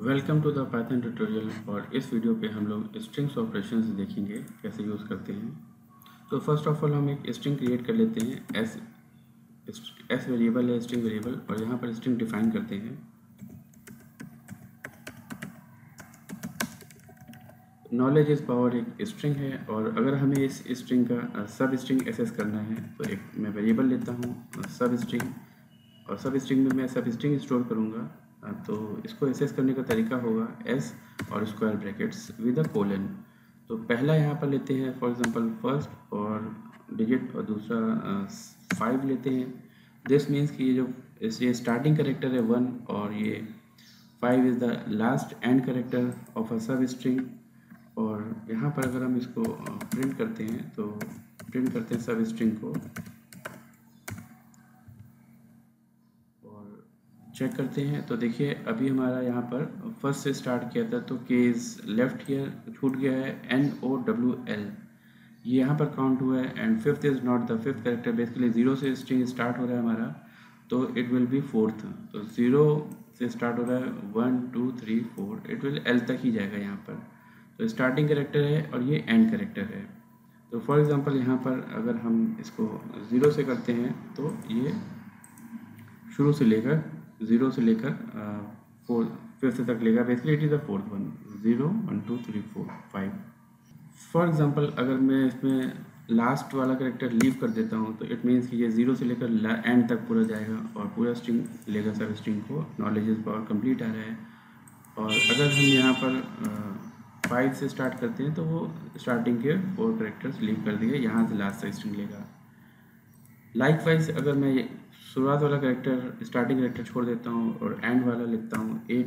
Welcome to the Python tutorial. और इस video पे हम लोग स्ट्रिंग्स ऑपरेशंस देखेंगे कैसे यूज़ करते हैं। तो फर्स्ट ऑफ ऑल हम एक स्ट्रिंग क्रिएट कर लेते हैं। एस वेरिएबल है स्ट्रिंग वेरिएबल, और यहाँ पर स्ट्रिंग डिफाइन करते हैं। नॉलेज इज़ पावर एक स्ट्रिंग है, और अगर हमें इस स्ट्रिंग का सब स्ट्रिंग एसेस करना है तो एक मैं वेरिएबल लेता हूँ सब स्ट्रिंग, और सब स्ट्रिंग में मैं सब स्ट्रिंग स्टोर करूँगा। तो इसको एसेस करने का तरीका होगा एस और square brackets with a colon. तो पहला यहाँ पर लेते हैं फॉर एग्जांपल फर्स्ट और डिजिट, और दूसरा 5 लेते हैं। दिस मीन्स कि ये स्टार्टिंग करेक्टर है 1, और ये 5 is the last and character of a सब स्ट्रिंग। और यहाँ पर अगर हम इसको प्रिंट करते हैं तो प्रिंट करते हैं सब स्ट्रिंग को और चेक करते हैं। तो देखिए अभी हमारा यहाँ पर फर्स्ट से स्टार्ट किया था तो के इज़ लेफ्ट हियर छूट गया है NOWL, ये यहाँ पर काउंट हुआ है। And fifth is not the fifth character, basically 0 से स्ट्रिंग स्टार्ट हो रहा है हमारा, तो इट विल बी फोर्थ। तो 0 से स्टार्ट हो रहा है 1 2 3 4, इट विल L तक ही जाएगा यहाँ पर। तो स्टार्टिंग करेक्टर है और ये एंड करेक्टर है। तो फॉर एग्जांपल यहाँ पर अगर हम इसको 0 से करते हैं तो ये शुरू से लेकर 0 से लेकर 4 फिफ्थ तक लेगा। Basically it is the fourth one, 0 1 2 3 4 5। For example अगर मैं इसमें लास्ट वाला करेक्टर लीव कर देता हूँ तो इट मीन्स कि ये 0 से लेकर एंड तक पूरा जाएगा और पूरा स्ट्रिंग लेगा सब स्ट्रिंग को। नॉलेज इज पावर कंप्लीट आ रहा है। और अगर हम यहाँ पर 5 से स्टार्ट करते हैं तो वो स्टार्टिंग के 4 करेक्टर्स लीव कर देंगे, यहाँ से लास्ट तक स्ट्रिंग लेगा। लाइकवाइज अगर मैं शुरुआत वाला करेक्टर स्टार्टिंग करेक्टर छोड़ देता हूँ और एंड वाला लिखता हूँ 8,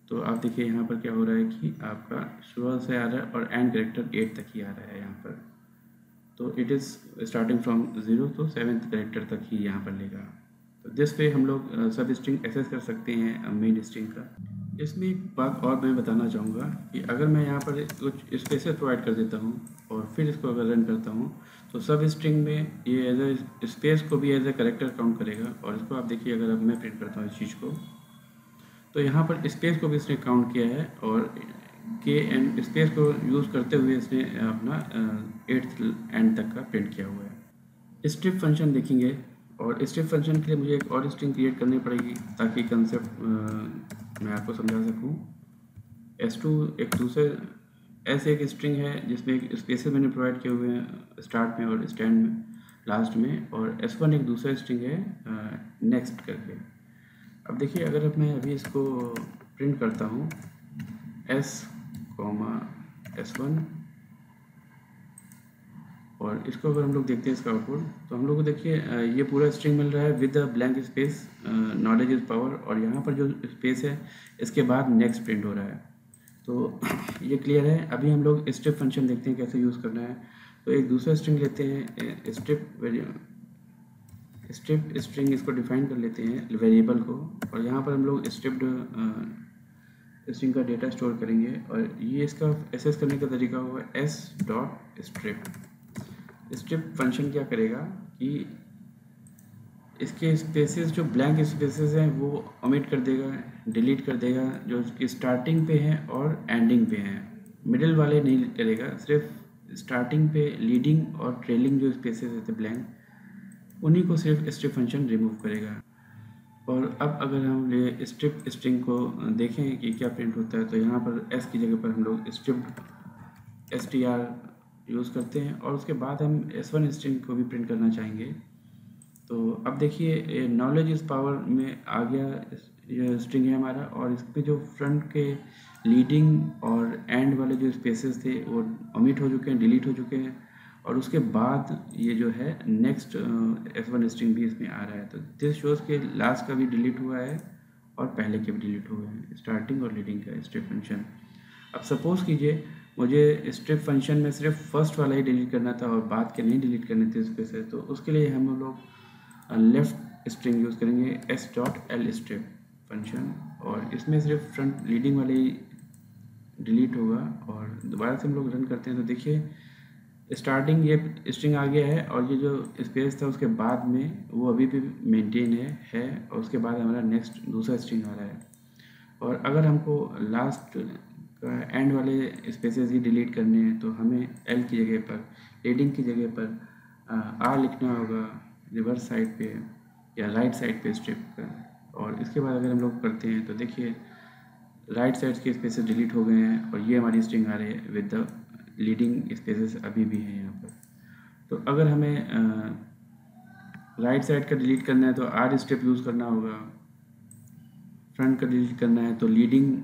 तो आप देखिए यहाँ पर क्या हो रहा है कि आपका शुरुआत से आ रहा है और एंड करेक्टर 8 तक ही आ रहा है यहाँ पर। तो इट इज़ स्टार्टिंग फ्रॉम 0 तो 7th करेक्टर तक ही यहाँ पर लेगा। तो दिस पे हम लोग सब स्ट्रिंग एक्सेस कर सकते हैं मेन स्ट्रिंग का। इसमें एक बात और मैं बताना चाहूँगा कि अगर मैं यहाँ पर कुछ स्पेसेस प्रोवाइड कर देता हूँ और फिर इसको अगर रन करता हूँ तो सब स्ट्रिंग में ये एज ए स्पेस को भी एज ए करेक्टर काउंट करेगा। और इसको आप देखिए, अगर अब मैं प्रिंट करता हूँ इस चीज़ को तो यहाँ पर स्पेस को भी इसने काउंट किया है, और के एंड स्पेस को यूज़ करते हुए इसने अपना 8th एंड तक का प्रिंट किया हुआ है। स्ट्रिप फंक्शन देखेंगे, और स्ट्रिप फंक्शन के लिए मुझे एक और स्ट्रिंग क्रिएट करनी पड़ेगी ताकि कंसेप्ट मैं आपको समझा सकूं। S2 एक दूसरे ऐसे एक स्ट्रिंग है जिसमें एक स्पेसेस मैंने प्रोवाइड किए हुए हैं स्टार्ट में और स्टैंड में लास्ट में, और S1 एक दूसरा स्ट्रिंग है नेक्स्ट करके। अब देखिए अगर अब मैं अभी इसको प्रिंट करता हूँ S1, और इसको अगर हम लोग देखते हैं इसका आउटपुट तो हम लोग को देखिए ये पूरा स्ट्रिंग मिल रहा है with the blank space knowledge is power, और यहाँ पर जो स्पेस है इसके बाद नेक्स्ट प्रिंट हो रहा है। तो ये क्लियर है। अभी हम लोग स्ट्रिप फंक्शन देखते हैं कैसे यूज़ करना है। तो एक दूसरा स्ट्रिंग लेते हैं स्ट्रिप स्ट्रिंग, इसको डिफाइन कर लेते हैं वेरिएबल को, और यहाँ पर हम लोग स्ट्रिप्ड स्ट्रिंग का डेटा स्टोर करेंगे। और ये इसका एसेस करने का तरीका होगा s.strip। स्ट्रिप फंक्शन क्या करेगा कि इसके स्पेसेस जो ब्लैंक स्पेसेस हैं वो ओमिट कर देगा, डिलीट कर देगा, जो उसकी स्टार्टिंग पे हैं और एंडिंग पे हैं। मिडिल वाले नहीं करेगा, सिर्फ स्टार्टिंग पे लीडिंग और ट्रेलिंग जो स्पेसेस रहते ब्लैंक, उन्हीं को सिर्फ स्ट्रिप फंक्शन रिमूव करेगा। और अब अगर हम ये स्ट्रिप स्ट्रिंग को देखें कि क्या प्रिंट होता है, तो यहाँ पर s की जगह पर हम लोग स्ट्रिप्ड str यूज़ करते हैं, और उसके बाद हम S1 स्ट्रिंग को भी प्रिंट करना चाहेंगे। तो अब देखिए नॉलेज इज़ पावर में आ गया ये स्ट्रिंग है हमारा, और इस पर जो फ्रंट के लीडिंग और एंड वाले जो स्पेसेस थे वो ओमिट हो चुके हैं, डिलीट हो चुके हैं, और उसके बाद ये जो है नेक्स्ट S1 स्ट्रिंग भी इसमें आ रहा है। तो दिस शोज़ के लास्ट का भी डिलीट हुआ है और पहले के भी डिलीट हुए हैं, स्टार्टिंग और लीडिंग का स्ट्रिप फंक्शन। अब सपोज़ कीजिए मुझे स्ट्रिप फंक्शन में सिर्फ फर्स्ट वाला ही डिलीट करना था और बाद के नहीं डिलीट करने थे स्पेसेस, तो उसके लिए हम लोग लेफ़्ट स्ट्रिंग यूज़ करेंगे s.l स्ट्रिप फंक्शन, और इसमें सिर्फ फ्रंट लीडिंग वाले ही डिलीट होगा। और दोबारा से हम लोग रन करते हैं तो देखिए स्टार्टिंग ये स्ट्रिंग आ गया है, और ये जो स्पेस था उसके बाद में वो अभी भी मेंटेन है, और उसके बाद हमारा नेक्स्ट दूसरा स्ट्रिंग आ रहा है। और अगर हमको लास्ट एंड वाले स्पेसेस ही डिलीट करने हैं तो हमें एल की जगह पर, लीडिंग की जगह पर आर लिखना होगा रिवर्स साइड पे या राइट साइड पे स्ट्रिप का। और इसके बाद अगर हम लोग करते हैं तो देखिए राइट साइड के स्पेसेस डिलीट हो गए हैं और ये हमारी स्ट्रिंग आ रही है विद द लीडिंग स्पेसेस अभी भी हैं यहाँ पर। तो अगर हमें राइट साइड का डिलीट करना है तो आर स्टेप यूज़ करना होगा, फ्रंट का डिलीट करना है तो लीडिंग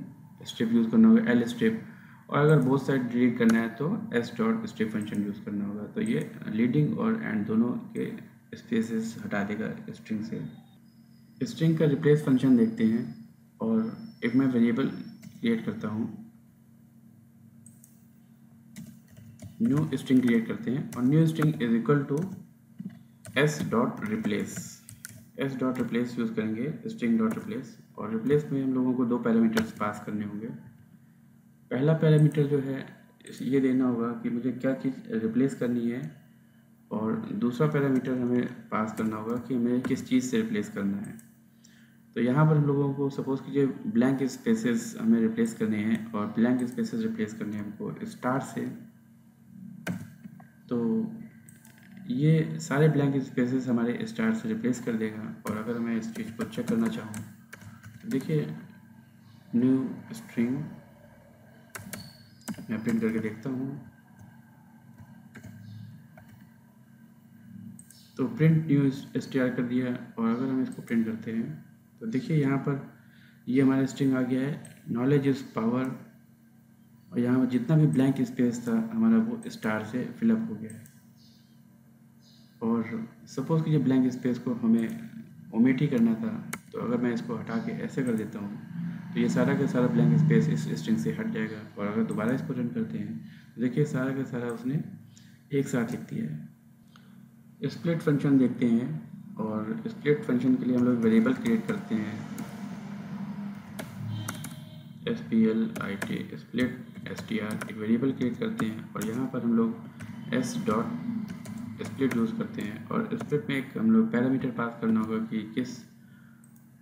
स्टेप यूज़ करना होगा एल स्टेप, और अगर बोथ साइड डिलीट करना है तो S dot step function use करना होगा। तो ये लीडिंग और एंड दोनों के स्पेसेस हटा देगा स्ट्रिंग से। स्ट्रिंग का रिप्लेस फंक्शन देखते हैं और एक मैं वेरिएबल क्रिएट करता हूँ, न्यू स्ट्रिंग क्रिएट करते हैं और new string is equal to s dot replace. S dot replace use करेंगे स्ट्रिंग डॉट रिप्लेस, और रिप्लेस में हम लोगों को दो पैरामीटर्स पास करने होंगे। पहला पैरामीटर जो है ये देना होगा कि मुझे क्या चीज़ रिप्लेस करनी है, और दूसरा पैरामीटर हमें पास करना होगा कि हमें किस चीज़ से रिप्लेस करना है। तो यहाँ पर हम लोगों को सपोज कीजिए ब्लैंक स्पेसेस हमें रिप्लेस करने हैं, और ब्लैंक स्पेसेस रिप्लेस करने हैं हमको स्टार से। तो ये सारे ब्लैंक स्पेसेस हमारे स्टार से रिप्लेस कर देगा। और अगर मैं इस चीज़ को चेक करना चाहूँ तो देखिए न्यू स्ट्रिंग मैं प्रिंट करके देखता हूँ, तो प्रिंट न्यू str कर दिया। और अगर हम इसको प्रिंट करते हैं तो देखिए यहाँ पर ये हमारा स्ट्रिंग आ गया है नॉलेज इज़ पावर, और यहाँ पर जितना भी ब्लैंक स्पेस था हमारा वो स्टार से फिलअप हो गया है। और सपोज़ कीजिए ब्लैंक स्पेस को हमें ओमिट ही करना था, तो अगर मैं इसको हटा के ऐसे कर देता हूँ तो ये सारा का सारा ब्लैंक स्पेस इस स्ट्रिंग से हट जाएगा। और अगर दोबारा इसको रन करते हैं तो देखिए सारा का सारा उसने एक साथ लिख दिया है। स्प्लिट फंक्शन देखते हैं, और स्प्लिट फंक्शन के लिए हम लोग वेरिएबल क्रिएट करते हैं split स्प्लिट str एक वेरिएबल क्रिएट करते हैं, और यहाँ पर हम लोग s डॉट स्प्लिट यूज़ करते हैं। और स्प्लिट में एक हम लोग पैरामीटर पास करना होगा कि किस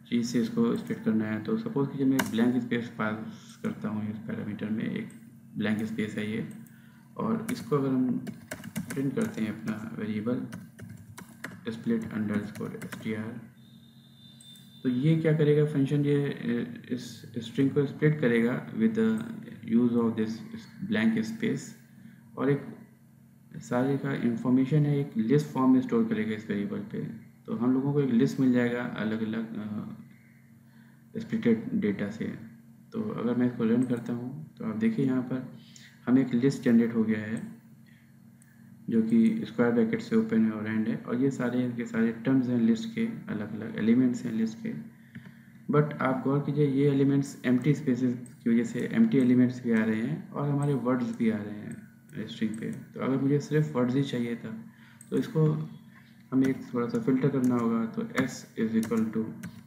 चीज़ से इसको स्प्लिट करना है। तो सपोज़ कीजिए मैं एक ब्लैंक स्पेस पास करता हूँ, इस पैरामीटर में एक ब्लैंक स्पेस है ये, और इसको अगर हम प्रिंट करते हैं अपना वेरिएबल स्प्लिट अंडरस्कोर str, तो ये क्या करेगा फंक्शन, ये इस स्ट्रिंग को स्प्लिट करेगा with use of this blank space, और एक सारे का इंफॉर्मेशन है एक लिस्ट फॉर्म में स्टोर करेगा इस वेरिएबल पे। तो हम लोगों को एक लिस्ट मिल जाएगा अलग अलग स्प्लिटेड डेटा से। तो अगर मैं इसको रन करता हूँ तो आप देखिए यहाँ पर हमें एक लिस्ट जनरेट हो गया है जो कि स्क्वायर ब्रैकेट से ओपन है और एंड है, और ये सारे के सारे टर्म्स हैं लिस्ट के, अलग अलग एलिमेंट्स हैं लिस्ट के। बट आप गौर कीजिए ये एलिमेंट्स एम्प्टी स्पेसेस की वजह से एम्प्टी एलिमेंट्स भी आ रहे हैं और हमारे वर्ड्स भी आ रहे हैं स्ट्रिंग पे। तो अगर मुझे सिर्फ वर्ड्स ही चाहिए था तो इसको हमें एक थोड़ा सा फिल्टर करना होगा। तो s is equal to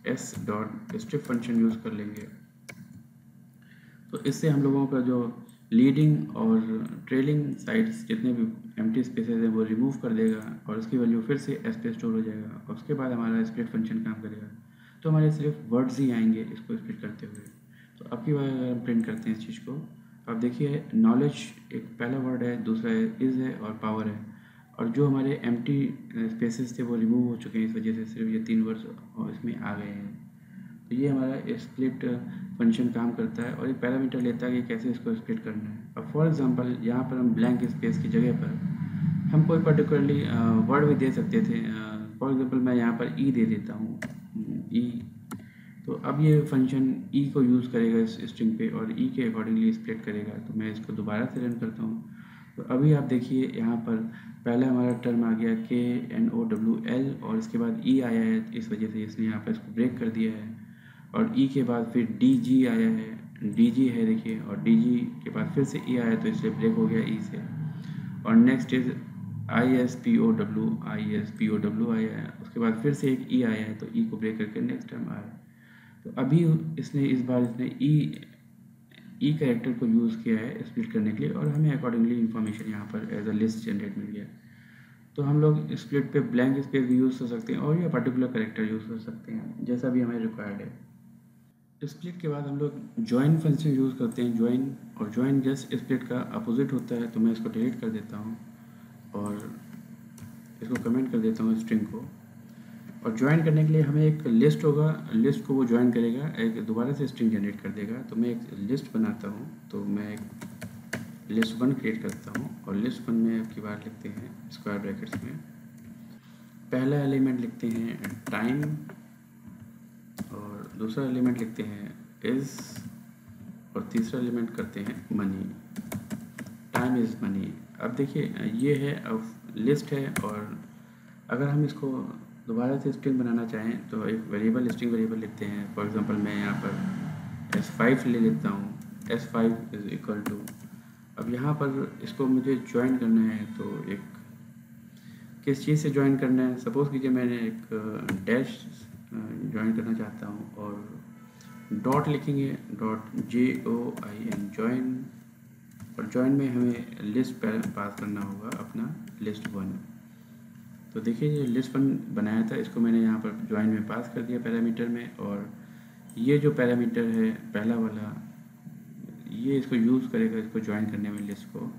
s dot strip function use कर लेंगे। तो इससे हम लोगों का जो लीडिंग और ट्रेलिंग साइड्स जितने भी एम्प्टी स्पेसेस हैं वो रिमूव कर देगा, और उसकी वैल्यू फिर से एस पे स्टोर हो जाएगा, और उसके बाद हमारा स्प्लिट फंक्शन काम करेगा। तो हमारे सिर्फ वर्ड्स ही आएंगे इसको स्प्लिट करते हुए। तो अब की बार अगर हम प्रिंट करते हैं इस चीज़ को, आप देखिए नॉलेज एक पहला वर्ड है, दूसरा इज़ है और पावर है, और जो हमारे एम्प्टी स्पेसेस थे वो रिमूव हो चुके हैं, इस वजह से सिर्फ ये 3 वर्ड्स इसमें आ गए हैं। तो ये हमारा स्प्लिट फंक्शन काम करता है और एक पैरामीटर लेता है कि कैसे इसको स्प्लिट करना है। अब फॉर एग्जांपल यहाँ पर हम ब्लैंक स्पेस की जगह पर हम कोई पर्टिकुलरली वर्ड भी दे सकते थे। फॉर एग्जांपल मैं यहाँ पर ई दे देता हूँ, ई। तो अब ये फंक्शन ई को यूज़ करेगा इस स्ट्रिंग पे और ई के अकॉर्डिंगली स्प्लिट करेगा। तो मैं इसको दोबारा से रन करता हूँ। तो अभी आप देखिए यहाँ पर पहले हमारा टर्म आ गया KNOWL, और इसके बाद ई आया है, इस वजह से इसने यहाँ पर इसको ब्रेक कर दिया है। और ई के बाद फिर DG आया है, DG है देखिए, और DG के बाद फिर से ई आया तो इसलिए ब्रेक हो गया ई से। और नेक्स्ट इज ISPOW आया है, उसके बाद फिर से एक ई आया है तो ई को ब्रेक करके नेक्स्ट टर्म आया। तो अभी इस बार इसने ई कैरेक्टर को यूज़ किया है स्प्लिट करने के लिए, और हमें अकॉर्डिंगली इन्फॉर्मेशन यहाँ पर एज अ लिस्ट जनरेट मिल गया। तो हम लोग स्प्लिट पे ब्लैंक स्पेस भी यूज़ कर सकते हैं और या पर्टिकुलर कैरेक्टर यूज़ कर सकते हैं, जैसा भी हमें रिक्वायर्ड है। स्प्लिट के बाद हम लोग ज्वाइन फंक्शन यूज़ करते हैं, ज्वाइन, और ज्वाइन जस्ट स्प्लिट का अपोजिट होता है। तो मैं इसको डिलीट कर देता हूँ और इसको कमेंट कर देता हूँ स्ट्रिंग को। और ज्वाइन करने के लिए हमें एक लिस्ट होगा, लिस्ट को वो ज्वाइन करेगा, एक दोबारा से स्ट्रिंग जनरेट कर देगा। तो मैं एक लिस्ट बनाता हूँ, तो मैं एक लिस्ट 1 क्रिएट करता हूँ और लिस्ट 1 में अब की बार लिखते हैं स्क्वायर ब्रैकेट्स में पहला एलिमेंट लिखते हैं टाइम और दूसरा एलिमेंट लिखते हैं इज़ और तीसरा एलिमेंट करते हैं मनी। Time is money. अब देखिए ये है, अब लिस्ट है, और अगर हम इसको दोबारा से स्ट्रिंग बनाना चाहें तो एक वेरिएबल, स्ट्रिंग वेरिएबल लिखते हैं। फॉर एग्जांपल मैं यहाँ पर S5 ले लेता हूँ, S5 इज़ इक्वल टू, अब यहाँ पर इसको मुझे ज्वाइन करना है, तो एक किस चीज़ से ज्वाइन करना है, सपोज़ कीजिए मैंने एक डैश ज्वाइन करना चाहता हूँ और डॉट लिखेंगे, डॉट JOIN ज्वाइन, और ज्वाइन में हमें लिस्ट पास करना होगा अपना लिस्ट 1। तो देखिए ये लिस्ट 1 बनाया था, इसको मैंने यहाँ पर ज्वाइन में पास कर दिया पैरामीटर में, और ये जो पैरामीटर है पहला वाला, ये इसको यूज़ करेगा इसको ज्वाइन करने में लिस्ट को।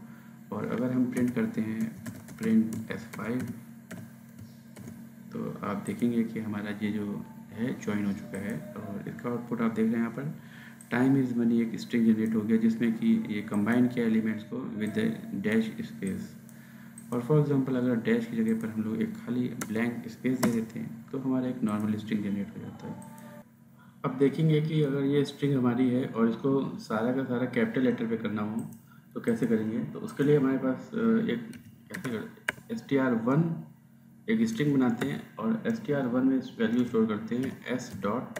और अगर हम प्रिंट करते हैं प्रिंट S5, तो आप देखेंगे कि हमारा ये जो है ज्वाइन हो चुका है। और इसका आउटपुट आप देख रहे हैं यहाँ पर टाइम इज़ मनी एक स्ट्रिंग जनरेट हो गया, जिसमें कि ये कंबाइन किया एलिमेंट्स को विद डैश स्पेस। और फॉर एग्जांपल अगर डैश की जगह पर हम लोग एक खाली ब्लैंक स्पेस दे देते हैं तो हमारा एक नॉर्मल स्ट्रिंग जनरेट हो जाता है। अब देखेंगे कि अगर ये स्ट्रिंग हमारी है और इसको सारा का सारा कैपिटल लेटर पे करना हो तो कैसे करेंगे। तो उसके लिए हमारे पास एक कैसे str1 एक स्ट्रिंग बनाते हैं और str1 में वैल्यू स्टोर करते हैं s डॉट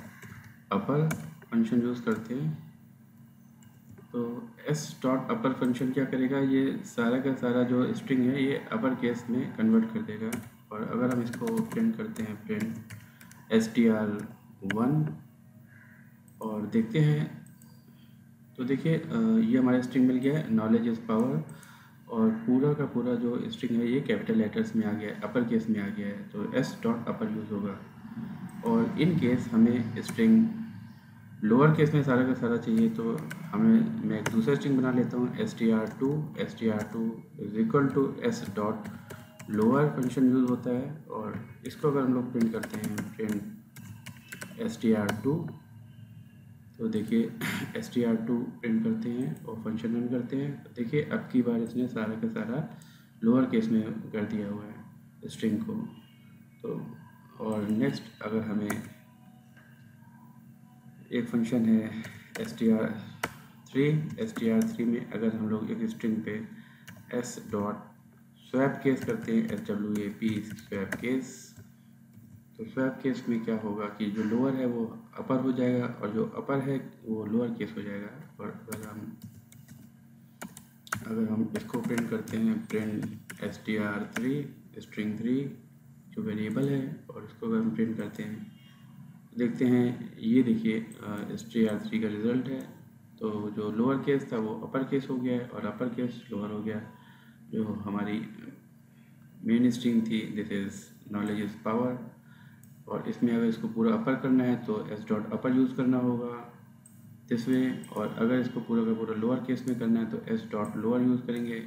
अपर फंक्शन यूज़ करते हैं। तो s डॉट अपर फंक्शन क्या करेगा, ये सारा का सारा जो स्ट्रिंग है ये अपर केस में कन्वर्ट कर देगा। और अगर हम इसको प्रिंट करते हैं प्रिंट str1 और देखते हैं, तो देखिए ये हमारा स्ट्रिंग मिल गया है, नॉलेज इज़ पावर, और पूरा का पूरा जो स्ट्रिंग है ये कैपिटल लेटर्स में आ गया है, अपर केस में आ गया है। तो s डॉट अपर यूज़ होगा। और इन केस हमें स्ट्रिंग लोअर केस में सारा का सारा चाहिए, तो हमें मैं एक दूसरा स्ट्रिंग बना लेता हूँ str2 is equal to s dot lower function use होता है। और इसको अगर हम लोग प्रिंट करते हैं प्रिंट str2, तो देखिए str2 प्रिंट करते हैं और फंक्शन रन करते हैं। तो देखिए अब की बार इसने सारा का सारा लोअर केस में कर दिया हुआ है स्ट्रिंग को। तो और नेक्स्ट अगर हमें एक फंक्शन है str3 में अगर हम लोग एक स्ट्रिंग पे s डॉट स्वैप केस करते हैं SWAP स्वैप केस, तो स्वैप केस में क्या होगा कि जो लोअर है वो अपर हो जाएगा और जो अपर है वो लोअर केस हो जाएगा। और अगर हम इसको प्रिंट करते हैं प्रिंट str3 स्ट्रिंग 3 जो वेरिएबल है, और इसको अगर हम प्रिंट करते हैं देखते हैं, ये देखिए str3 का रिज़ल्ट है। तो जो लोअर केस था वो अपर केस हो गया है और अपर केस लोअर हो गया। जो हमारी मेन स्ट्रिंग थी this is knowledge is power, और इसमें अगर इसको पूरा अपर करना है तो s डॉट अपर यूज़ करना होगा दिस वे, और अगर इसको पूरा का पूरा लोअर केस में करना है तो s डॉट लोअर यूज़ करेंगे।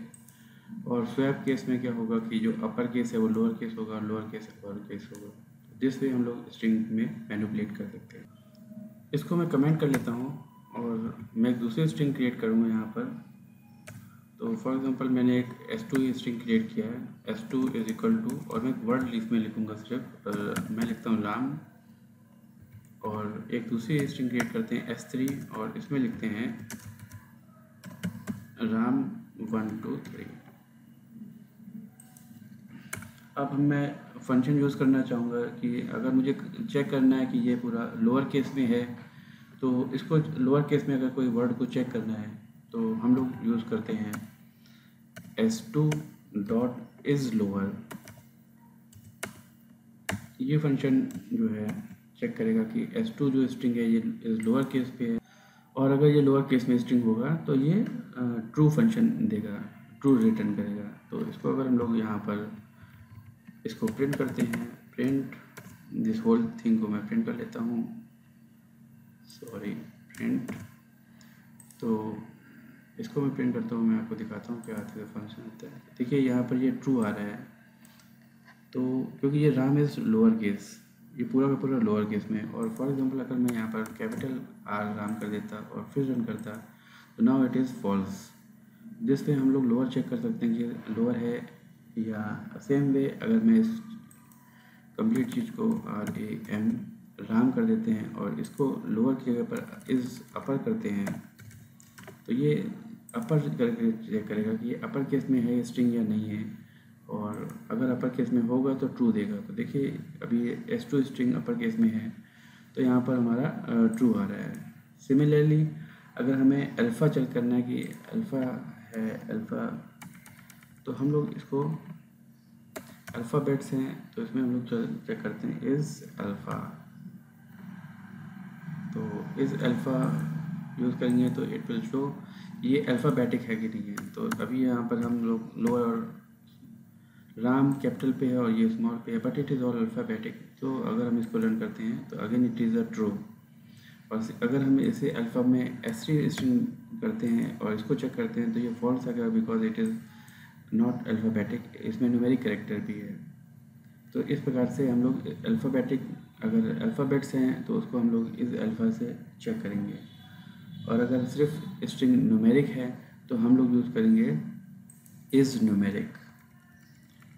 और स्वैप केस में क्या होगा कि जो अपर केस है वो लोअर केस होगा और लोअर केस अपर केस होगा। जिस वे हम लोग स्ट्रिंग में मैनिपुलेट कर सकते हैं। इसको मैं कमेंट कर लेता हूँ और मैं एक दूसरी स्ट्रिंग क्रिएट करूँगा यहाँ पर। तो फॉर एग्जांपल मैंने एक s2 स्ट्रिंग क्रिएट किया है, s2 इज इक्वल टू, और मैं एक वर्ड इसमें लिखूँगा सिर्फ, मैं लिखता हूँ राम, और एक दूसरी स्ट्रिंग क्रिएट करते हैं s3 और इसमें लिखते हैं राम 1 2 3। अब मैं फंक्शन यूज़ करना चाहूँगा कि अगर मुझे चेक करना है कि ये पूरा लोअर केस में है, तो इसको लोअर केस में अगर कोई वर्ड को चेक करना है तो हम लोग यूज़ करते हैं s2 डॉट इज़ लोअर। ये फंक्शन जो है चेक करेगा कि s2 जो स्ट्रिंग है ये इज़ लोअर केस पे है, और अगर ये लोअर केस में स्ट्रिंग होगा तो ये ट्रू फंक्शन देगा, ट्रू रिटर्न करेगा। तो इसको अगर हम लोग यहाँ पर इसको प्रिंट करते हैं प्रिंट दिस होल थिंग को मैं प्रिंट कर लेता हूँ सॉरी प्रिंट, तो इसको मैं प्रिंट करता हूँ, मैं आपको दिखाता हूँ क्या आता है फंक्शन होता है। देखिए यहाँ पर ये ट्रू आ रहा है, तो क्योंकि ये राम इज़ लोअर केस, ये पूरा का पूरा लोअर केस में। और फॉर एग्जांपल अगर मैं यहाँ पर कैपिटल आर राम कर देता और फिर रन करता, तो नाउ इट इज़ फॉल्स। जिससे हम लोग लोअर चेक कर सकते हैं कि लोअर है, या सेम वे अगर मैं इस कंप्लीट चीज़ को RAM राम कर देते हैं और इसको लोअर की जगह पर इज़ अपर करते हैं, तो ये अपर करके चेक करेगा कि ये अपर केस में है स्ट्रिंग या नहीं है। और अगर अपर केस में होगा तो ट्रू देगा। तो देखिए अभी ये S2 स्ट्रिंग अपर केस में है, तो यहाँ पर हमारा ट्रू आ रहा है। सिमिलरली अगर हमें अल्फ़ा चेक करना है कि अल्फ़ा है अल्फ़ा, तो हम लोग इसको अल्फ़ाबेट्स हैं तो इसमें हम लोग चेक करते हैं इज़ अल्फ़ा। तो इज़ अल्फ़ा यूज़ करेंगे तो इट विल शो ये अल्फ़ाबेटिक है कि नहीं है। तो अभी यहाँ पर हम लोग लोअर राम कैपिटल पे है और ये स्मॉल पे है, but it is all alphabetic. तो अगर हम इसको रन करते हैं तो again it is a true. और अगर हम इसे अल्फ़ा में S3 स्ट्रिंग करते हैं और इसको चेक करते हैं तो ये फॉल्स आएगा, because it is not alphabetic, इसमें न्यूमेरिक कैरेक्टर भी है। तो इस प्रकार से हम लोग अल्फ़ाबेटिक, अगर अल्फ़ाबेट्स हैं तो उसको हम लोग इस अल्फ़ा से चेक करेंगे, और अगर सिर्फ स्ट्रिंग न्यूमेरिक है तो हम लोग यूज़ करेंगे इज़ न्यूमेरिक।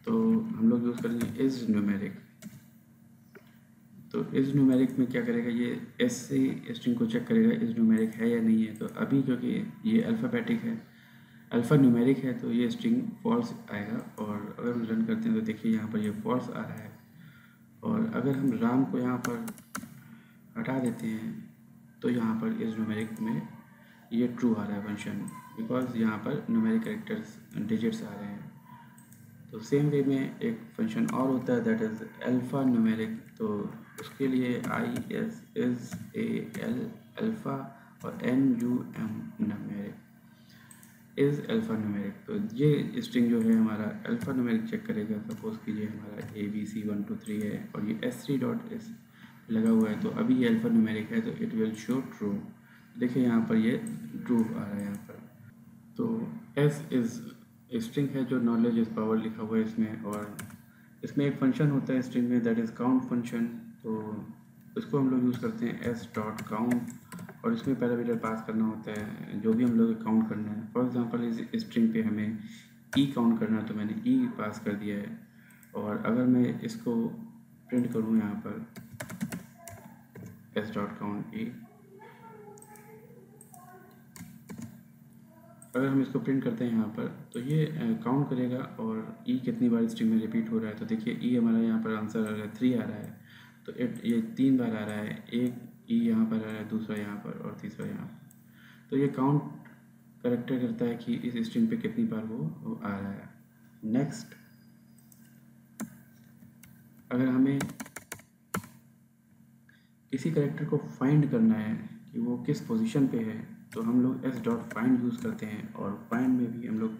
तो हम लोग यूज़ करेंगे इज़ न्यूमेरिक। तो इज़ न्यूमेरिक में क्या करेगा, ये एस से स्ट्रिंग को चेक करेगा इज़ न्यूमेरिक है या नहीं है। तो अभी क्योंकि ये अल्फ़ाबेटिक है, अल्फ़ा न्यूमेरिक है, तो ये स्ट्रिंग फॉल्स आएगा। और अगर हम रन करते हैं तो देखिए यहाँ पर ये फॉल्स आ रहा है। और अगर हम राम को यहाँ पर हटा देते हैं तो यहाँ पर इस न्यूमेरिक में ये ट्रू आ रहा है फंक्शन, बिकॉज यहाँ पर न्यूमेरिक कैरेक्टर्स डिजिट्स आ रहे हैं। तो सेम वे में एक फंक्शन और होता है दैट इज़ अल्फ़ा न्यूमेरिक। तो उसके लिए ISAL अल्फ़ा और NUM numeric, is alpha numeric. तो ये स्ट्रिंग जो है हमारा अल्फ़ा न्यूमेरिक चेक करेगा। सपोज़ कीजिए हमारा ABC 1 2 3 है और ये S3.S लगा हुआ है, तो अभी ये अल्फ़ा न्यूमेरिक है, तो इट विल शो ट्रू। देखिए यहाँ पर ये ट्रू आ रहा है यहाँ पर। तो S इज़ स्ट्रिंग है जो नॉलेज इज़ पावर लिखा हुआ है इसमें, और इसमें एक फंक्शन होता है स्ट्रिंग में दैट इज़ काउंट फंक्शन। तो इसको हम लोग यूज़ करते हैं S.count, और इसमें पैरामीटर पास करना होता है जो भी हम लोग काउंट करना है। फॉर एग्जांपल इस स्ट्रिंग पे हमें E काउंट करना है, तो मैंने E पास कर दिया है। और अगर मैं इसको प्रिंट करूँ यहाँ पर S.count E, अगर हम इसको प्रिंट करते हैं यहाँ पर तो ये काउंट करेगा और E कितनी बार स्ट्रिंग में रिपीट हो रहा है। तो देखिए E हमारा यहाँ पर आंसर आ रहा है 3 आ रहा है, तो ये 3 बार आ रहा है। एक E यहाँ पर आ रहा है, दूसरा यहाँ पर और तीसरा यहाँ पर। तो ये काउंट करेक्टर करता है कि इस स्ट्रिंग पे कितनी बार वो आ रहा है। नेक्स्ट, अगर हमें किसी करेक्टर को फाइंड करना है कि वो किस पोजीशन पे है, तो हम लोग S.find यूज़ करते हैं, और फाइंड में भी हम लोग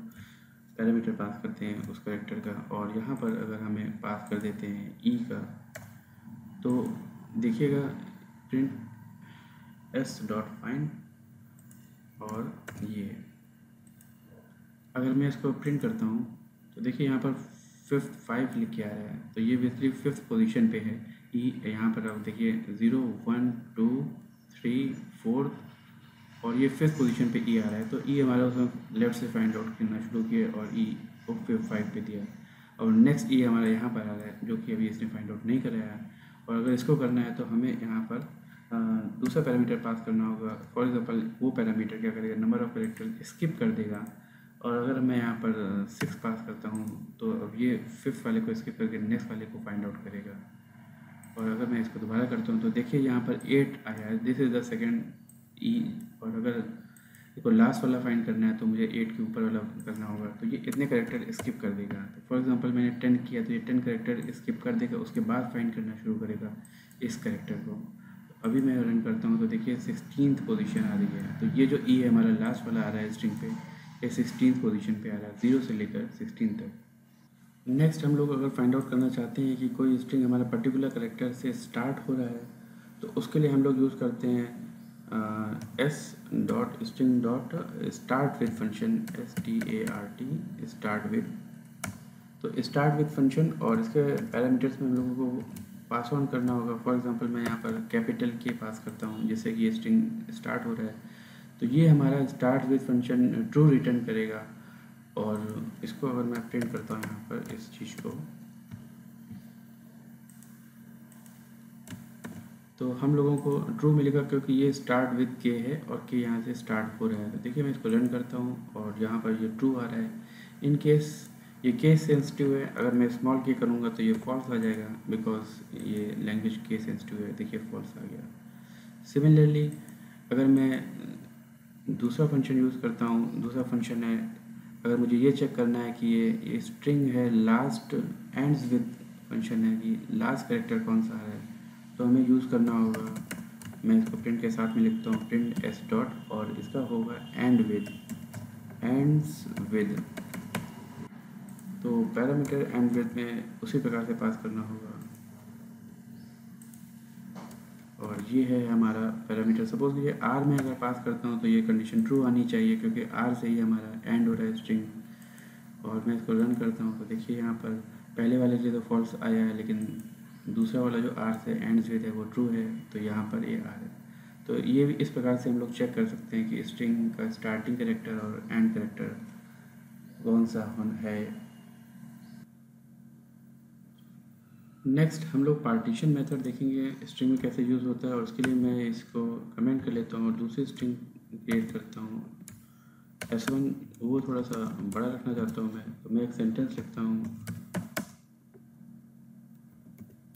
पैरामीटर पास करते हैं उस करेक्टर का। और यहाँ पर अगर हमें पास कर देते हैं E का, तो देखिएगा प्रिंट S.find, और ये अगर मैं इसको प्रिंट करता हूँ तो देखिए यहाँ पर 5 लिख के आ रहा है, तो ये बेसिकली 5th पोजीशन पे है E। यहाँ पर आप देखिए 0 1 2 3 4 और ये 5th पोजीशन पे E आ रहा है। तो E हमारा उसमें लेफ्ट से फाइंड आउट करना शुरू किया और E को 5 पे दिया, और नेक्स्ट E हमारा यहाँ पर आ रहा है जो कि अभी इसने फाइंड आउट नहीं कराया है। और अगर इसको करना है तो हमें यहाँ पर दूसरा पैरामीटर पास करना होगा। फॉर एग्जांपल वो पैरामीटर क्या करेगा, नंबर ऑफ कैरेक्टर स्किप कर देगा। और अगर मैं यहाँ पर 6 पास करता हूँ तो अब ये 5th वाले को स्किप करके नेक्स्ट वाले को फाइंड आउट करेगा। और अगर मैं इसको दोबारा करता हूँ तो देखिए यहाँ पर 8 आया है, this is the second E। और अगर इसको लास्ट वाला फाइंड करना है तो मुझे 8 के ऊपर वाला करना होगा, तो ये इतने कैरेक्टर स्किप कर देगा। तो फॉर एग्जांपल मैंने 10 किया तो ये 10 कैरेक्टर स्किप कर देगा, उसके बाद फाइंड करना शुरू करेगा इस कैरेक्टर को। तो अभी मैं रन करता हूँ तो देखिए 16th पोजीशन आ रही है। तो ये जो E है हमारा लास्ट वाला आ रहा है स्ट्रिंग पे, ये 16th पोजीशन पे आ रहा है, 0 से लेकर 16 तक। नेक्स्ट हम लोग अगर फाइंड आउट करना चाहते हैं कि कोई स्ट्रिंग हमारा पर्टिकुलर कैरेक्टर से स्टार्ट हो रहा है, तो उसके लिए हम लोग यूज़ करते हैं S dot string dot start with function START start with. तो स्टार्ट विद फंक्शन और इसके पैरामीटर्स में हम लोगों को पास ऑन करना होगा। फॉर एग्जांपल मैं यहाँ पर कैपिटल के पास करता हूँ, जैसे कि ये स्ट्रिंग स्टार्ट हो रहा है, तो ये हमारा start with function true return करेगा। और इसको अगर मैं प्रिंट करता हूँ यहाँ पर इस चीज़ को, तो हम लोगों को ट्रू मिलेगा क्योंकि ये स्टार्ट विद के है और के यहाँ से स्टार्ट हो रहा है। तो देखिए मैं इसको रन करता हूँ और यहाँ पर ये ट्रू आ रहा है। इन केस ये केस सेंसिटिव है, अगर मैं स्मॉल के करूँगा तो ये फॉल्स आ जाएगा, बिकॉज ये लैंग्वेज केस सेंसिटिव है। देखिए फॉल्स आ गया। सिमिलरली अगर मैं दूसरा फंक्शन यूज़ करता हूँ, दूसरा फंक्शन है, अगर मुझे ये चेक करना है कि ये स्ट्रिंग है लास्ट एंड्स विद फंक्शन है कि लास्ट कैरेक्टर कौन सा है, तो हमें यूज़ करना होगा। मैं इसको प्रिंट के साथ में लिखता हूँ, प्रिंट एस डॉट, और इसका होगा एंड विद, एंड्स विद। तो पैरामीटर एंड विद में उसी प्रकार से पास करना होगा। और ये है हमारा पैरामीटर। सपोज ये आर में अगर पास करता हूँ तो ये कंडीशन ट्रू आनी चाहिए क्योंकि आर से ही हमारा एंड हो रहा है स्ट्रिंग। और मैं इसको रन करता हूँ तो देखिए यहाँ पर पहले वाले के लिए तो फॉल्स आया है, लेकिन दूसरा वाला जो आर से एंड्स विद है वो ट्रू है, तो यहाँ पर ये आर है। तो ये भी इस प्रकार से हम लोग चेक कर सकते हैं कि स्ट्रिंग का स्टार्टिंग कैरेक्टर और एंड कैरेक्टर कौन सा है। नेक्स्ट हम लोग पार्टीशन मेथड देखेंगे स्ट्रिंग में कैसे यूज़ होता है, और उसके लिए मैं इसको कमेंट कर लेता हूँ और दूसरी स्ट्रिंग क्रिएट करता हूँ। S1 वो थोड़ा सा बड़ा रखना चाहता हूँ मैं, तो मैं एक सेंटेंस लिखता हूँ,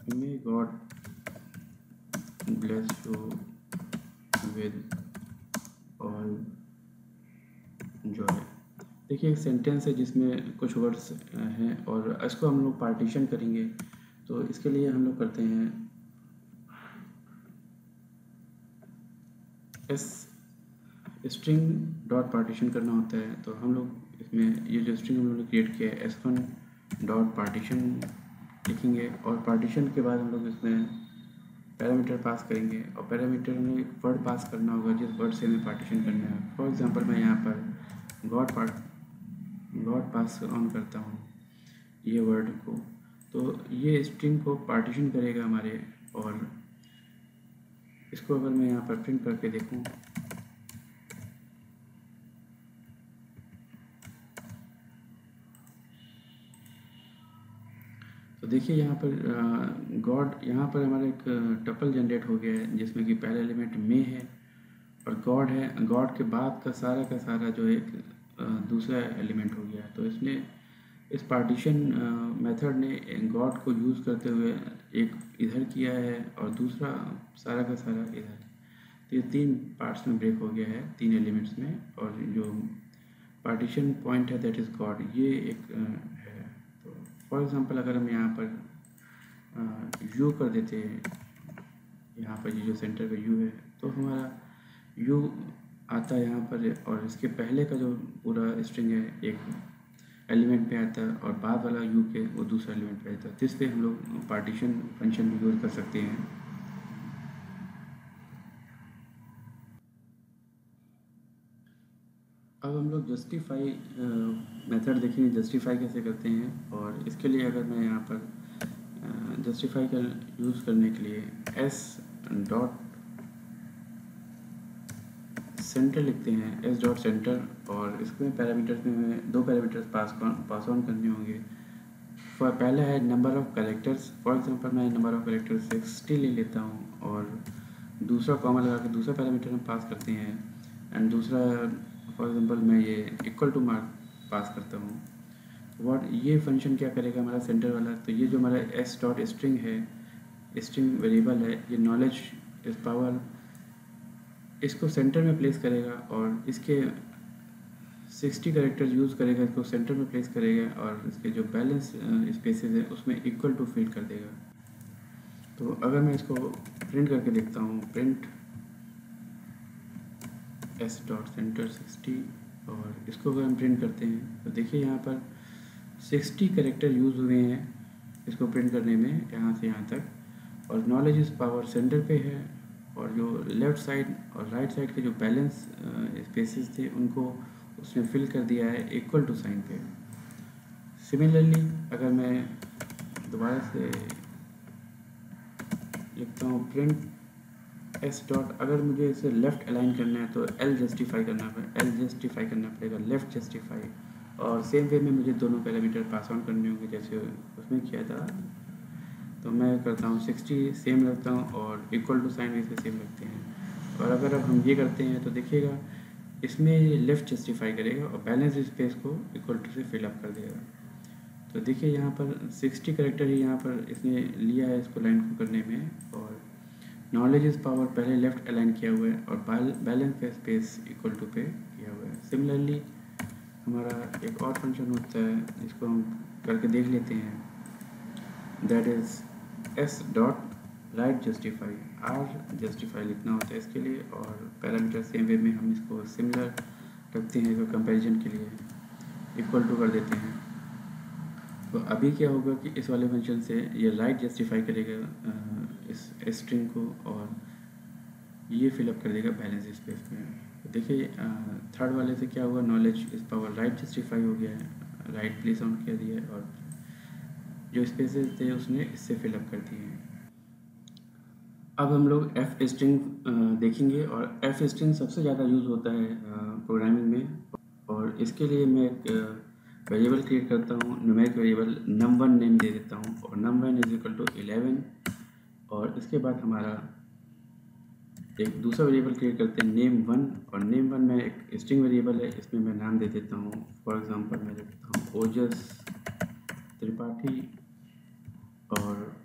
may God bless you with all Joy. देखिए एक सेंटेंस है जिसमें कुछ वर्ड्स हैं और इसको हम लोग पार्टीशन करेंगे। तो इसके लिए हम लोग करते हैं स्ट्रिंग डॉट पार्टीशन करना होता है। तो हम लोग इसमें ये जो स्ट्रिंग हम लोगों ने क्रिएट किया है S1 डॉट पार्टीशन लिखेंगे, और पार्टीशन के बाद हम लोग इसमें पैरामीटर पास करेंगे, और पैरामीटर में वर्ड पास करना होगा जिस वर्ड से हमें पार्टीशन करना है। फॉर एग्जांपल मैं यहाँ पर गॉड पास ऑन करता हूँ ये वर्ड को, तो ये स्ट्रिंग को पार्टीशन करेगा हमारे। और इसको अगर मैं यहाँ पर प्रिंट करके देखूँ तो देखिए यहाँ पर गॉड, यहाँ पर हमारा एक टपल जनरेट हो गया है जिसमें कि पहला एलिमेंट मे है और गॉड है। गॉड के बाद का सारा जो एक दूसरा एलिमेंट हो गया। तो इसने इस पार्टीशन मेथड ने गॉड को यूज़ करते हुए एक इधर किया है और दूसरा सारा का सारा इधर। तो ये तीन पार्ट्स में ब्रेक हो गया है, तीन एलिमेंट्स में, और जो पार्टीशन पॉइंट है दैट इज़ गॉड, ये एक है। तो फॉर एग्जांपल अगर हम यहाँ पर यू कर देते हैं, यहाँ पर ये जो सेंटर पे यू है, तो हमारा यू आता है यहाँ पर, और इसके पहले का जो पूरा स्ट्रिंग है एक एलिमेंट पे आता है और बाद वाला यू के वो दूसरा एलिमेंट पे आता है। तो इस पर हम लोग पार्टीशन फंक्शन भी यूज़ कर सकते हैं। अब हम लोग जस्टिफाई मेथड देखेंगे, जस्टिफाई कैसे करते हैं। और इसके लिए अगर मैं यहाँ पर जस्टिफाई का यूज़ करने के लिए एस डॉट सेंटर लिखते हैं, एस डॉट सेंटर, और इसमें पैरामीटर्स में हमें दो पैरामीटर्स पास ऑन करने होंगे। पहला है number of characters. For example मैं नंबर ऑफ़ कैरेक्टर्स 60 ले लेता हूँ, और दूसरा कॉमा लगा के दूसरा पैरामीटर हम पास करते हैं, एंड दूसरा फॉर एग्जांपल मैं ये इक्वल टू मार्क पास करता हूँ। व्हाट ये फंक्शन क्या करेगा हमारा सेंटर वाला, तो ये जो हमारा एस डॉट स्ट्रिंग है, स्ट्रिंग वेरिएबल है, ये नॉलेज इज पावर, इसको सेंटर में प्लेस करेगा और इसके 60 कैरेक्टर्स यूज़ करेगा, इसको सेंटर में प्लेस करेगा, और इसके जो बैलेंस स्पेसेस है उसमें इक्वल टू फिल कर देगा। तो अगर मैं इसको प्रिंट करके देखता हूँ, प्रिंट एस डॉट सेंटर 60, और इसको अगर हम प्रिंट करते हैं तो देखिए यहाँ पर 60 कैरेक्टर यूज़ हुए हैं इसको प्रिंट करने में, यहाँ से यहाँ तक, और नॉलेज इस पावर सेंटर पे है और जो लेफ़्ट साइड और राइट साइड के जो बैलेंस स्पेसेस थे उनको उसने फिल कर दिया है इक्वल टू साइन पे। सिमिलरली अगर मैं दोबारा से लिखता हूँ प्रिंट एस डॉट, अगर मुझे इसे लेफ़्ट अलाइन करना है तो एल जस्टिफाई करना पड़ेगा लेफ़्ट जस्टिफाई, और सेम वे में मुझे दोनों पैरामीटर पास ऑन करने होंगे जैसे उसमें किया था। तो मैं करता हूँ 60 सेम रखता हूँ और इक्वल टू साइन इसे सेम रखते हैं। और अगर अब हम ये करते हैं तो देखिएगा इसमें लेफ़्ट जस्टिफाई करेगा और बैलेंस स्पेस को इक्वल टू से फिल अप कर देगा। तो देखिए यहाँ पर 60 करेक्टर ही यहाँ पर इसने लिया है इसको लाइन को करने में, और नॉलेज इज़ पावर पहले लेफ़्ट अलाइन किया हुआ है और बैलेंस पे स्पेस इक्वल टू पे किया हुआ है। सिमिलरली हमारा एक और फंक्शन होता है जिसको हम करके देख लेते हैं, that is s dot right justify, r justify लिखना होता है इसके लिए, और पैरामीटर सेम वे में हम इसको सिमिलर रखते हैं, इसको कंपैरिजन के लिए इक्वल टू कर देते हैं। तो अभी क्या होगा कि इस वाले फंक्शन से ये राइट जस्टिफाई करेगा इस स्ट्रिंग को और ये फिलअप कर देगा बैलेंस स्पेस में। तो देखिए थर्ड वाले से क्या हुआ, नॉलेज इस पावर राइट जस्टिफाई हो गया है, राइट प्लेस ऑन कर दिया है और जो स्पेसेस थे उसने इससे फिलअप कर दिए हैं। अब हम लोग एफ स्ट्रिंग देखेंगे, और एफ स्ट्रिंग सबसे ज़्यादा यूज़ होता है प्रोग्रामिंग में, और इसके लिए मैं एक वेरिएबल क्रिएट करता हूँ, न्यूमेरिक वेरिएबल num1 नेम दे देता हूँ, और num1 इज इक्वल टू 11, और इसके बाद हमारा एक दूसरा वेरिएबल क्रिएट करते हैं name1, और name1 में एक स्ट्रिंग वेरिएबल है, इसमें मैं नाम दे देता हूँ, फॉर एग्जांपल मैं देता हूँ ओजस त्रिपाठी, और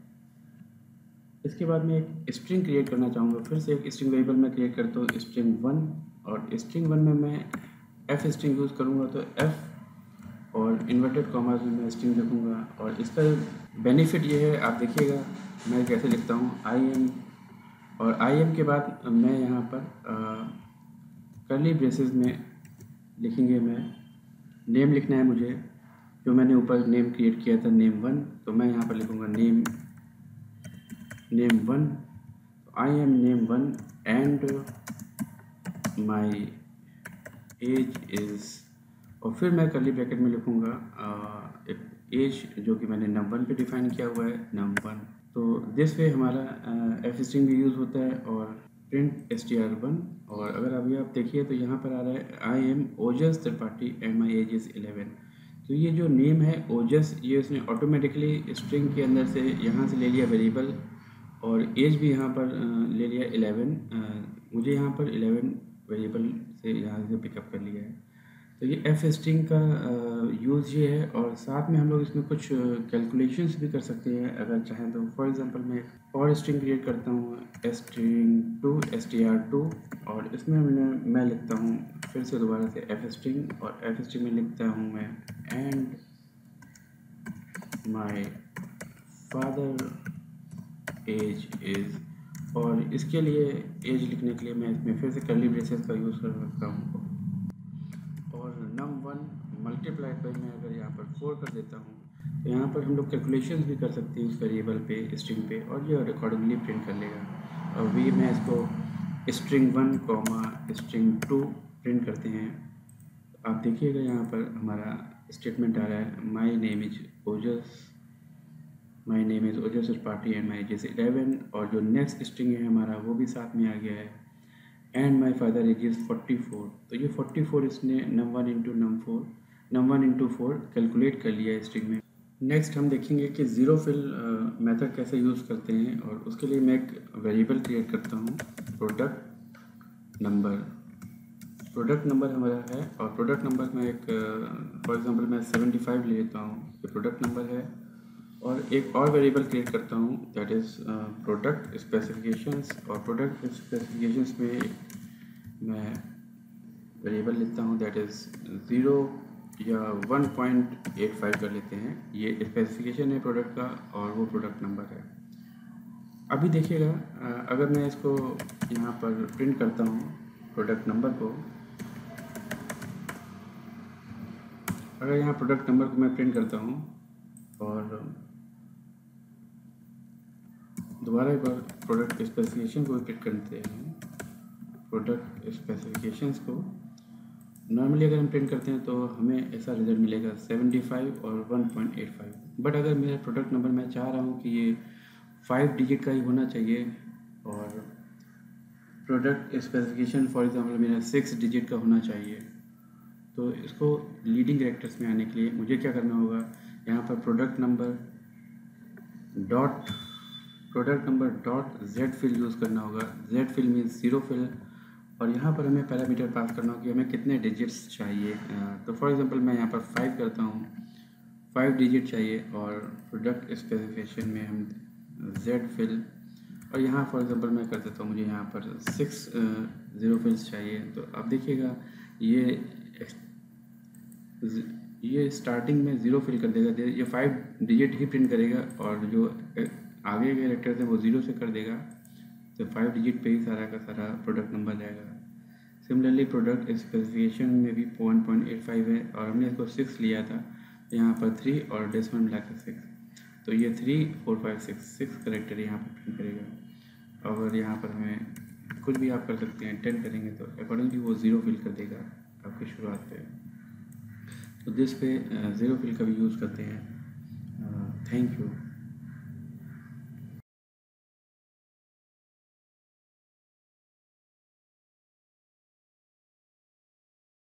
इसके बाद मैं एक स्ट्रिंग क्रिएट करना चाहूँगा, फिर से एक स्ट्रिंग वेरिएबल मैं क्रिएट करता हूँ string1, और string1 में मैं एफ स्ट्रिंग यूज़ करूँगा, तो एफ और इन्वर्टेड कॉमास में मैं स्ट्रिंग रखूँगा। और इसका बेनिफिट ये है, आप देखिएगा मैं कैसे लिखता हूँ आई एम, और आई एम के बाद मैं यहाँ पर कर्ली ब्रेसेस में लिखेंगे, मैं नेम लिखना है मुझे, जो मैंने ऊपर नेम क्रिएट किया था name1, तो मैं यहाँ पर लिखूँगा name1, I am name1 and my age is, और फिर मैं कर्ली ब्रैकेट में लिखूँगा एक एज जो कि मैंने num1 पे डिफाइन किया हुआ है num1। तो दिस वे हमारा एफ स्ट्रिंग भी यूज़ होता है और प्रिंट str1। और अगर अभी आप देखिए तो यहाँ पर आ रहा है I am Ojas Tripathi and my age is 11। तो ये जो नेम है ओजस, ये उसने ऑटोमेटिकली स्ट्रिंग के अंदर से यहाँ से ले लिया वेरिएबल, और एज भी यहाँ पर ले लिया 11। मुझे यहाँ पर 11 वेरिएबल से यहाँ से पिकअप कर लिया है। तो ये एफ स्ट्रिंग का यूज़ ये है, और साथ में हम लोग इसमें कुछ कैलकुलेशंस भी कर सकते हैं अगर चाहें तो। फॉर एग्जांपल मैं और स्ट्रिंग क्रिएट करता हूँ string2 str2, और इसमें मैं लिखता हूँ फिर से दोबारा से एफ स्ट्रिंग, और एफ स्ट्रिंग में लिखता हूँ मैं and my father age is, और इसके लिए एज लिखने के लिए मैं इसमें फिर से कर्ली ब्रेसेस का यूज़ कर सकता हूँ, और num1 मल्टीप्लाइड बाई मैं अगर यहाँ पर 4 कर देता हूँ, तो यहाँ पर हम लोग कैलकुलेशंस भी कर सकते हैं उस वेरिएबल पे, स्ट्रिंग पे, और ये अकॉर्डिंगली प्रिंट कर लेगा। और भी मैं इसको string1 string2 प्रिंट करते हैं। आप देखिएगा यहाँ पर हमारा स्टेटमेंट आ रहा है my name is Ojas Tripathi and my age is 11, और जो नेक्स्ट स्ट्रिंग है हमारा वो भी साथ में आ गया है and my father age is 44। तो ये 44 इसने num1 इंटू 4 कैलकुलेट कर लिया है स्ट्रिंग में। नेक्स्ट हम देखेंगे कि ज़ीरो फिल मेथड कैसे यूज़ करते हैं, और उसके लिए मैं एक वेरिएबल क्रिएट करता हूँ प्रोडक्ट नंबर हमारा है, और प्रोडक्ट नंबर में एक फॉर एग्जांपल मैं 75 ले लेता हूँ, ये प्रोडक्ट नंबर है। और एक और वेरिएबल क्रिएट करता हूँ दैट इज़ प्रोडक्ट स्पेसिफिकेशंस, और प्रोडक्ट स्पेसिफिकेशंस में मैं वेरिएबल लिखता हूँ दैट इज़ 0 या 1.85 कर लेते हैं। ये स्पेसिफिकेशन है प्रोडक्ट का, और वो प्रोडक्ट नंबर है। अभी देखिएगा अगर मैं इसको यहाँ पर प्रिंट करता हूँ प्रोडक्ट नंबर को, अगर यहाँ प्रोडक्ट नंबर को मैं प्रिंट करता हूँ और दोबारा एक बार प्रोडक्ट स्पेसिफिकेशन को प्रिंट करते हैं। प्रोडक्ट स्पेसिफिकेशंस को नॉर्मली अगर हम प्रिंट करते हैं तो हमें ऐसा रिजल्ट मिलेगा 75 और 1.85। बट अगर मेरा प्रोडक्ट नंबर मैं चाह रहा हूँ कि ये 5 डिजिट का ही होना चाहिए और प्रोडक्ट स्पेसिफिकेशन फॉर एग्जांपल मेरा 6 डिजिट का होना चाहिए, तो इसको लीडिंग कैरेक्टर्स में आने के लिए मुझे क्या करना होगा, यहाँ पर product number dot z fill use करना होगा। Z fill means zero fill, और यहाँ पर हमें पैरामीटर पास करना होगा कि हमें कितने डिजिट्स चाहिए। तो फॉर एग्जांपल मैं यहाँ पर 5 करता हूँ, 5 डिजिट चाहिए, और प्रोडक्ट स्पेसिफिकेशन में हम जेड फिल, और यहाँ फॉर एग्जांपल मैं कर देता हूँ मुझे यहाँ पर 6 ज़ीरो फिल्स चाहिए। तो आप देखिएगा ये स्टार्टिंग में ज़ीरो फिल कर देगा, ये 5 डिजिट ही प्रिंट करेगा, और जो आगे के कैरेक्टर्स हैं वो ज़ीरो से कर देगा। तो 5 डिजिट पे ही सारा का सारा प्रोडक्ट नंबर जाएगा। सिमिलरली प्रोडक्ट स्पेसिफिकेशन में भी 1.85 है, और हमने इसको 6 लिया था, यहाँ पर 3 और डेसिमल मिला के 6, तो ये 3 4 5 6 करेक्टर यहाँ पर प्रिंट करेगा। और यहाँ पर हमें कुछ भी आप कर सकते हैं, 10 करेंगे तो अकॉर्डिंगली वो ज़ीरो फिल कर देगा आपकी शुरुआत पे। तो दिस पे ज़ीरो फिल का भी यूज़ करते हैं। Thank you.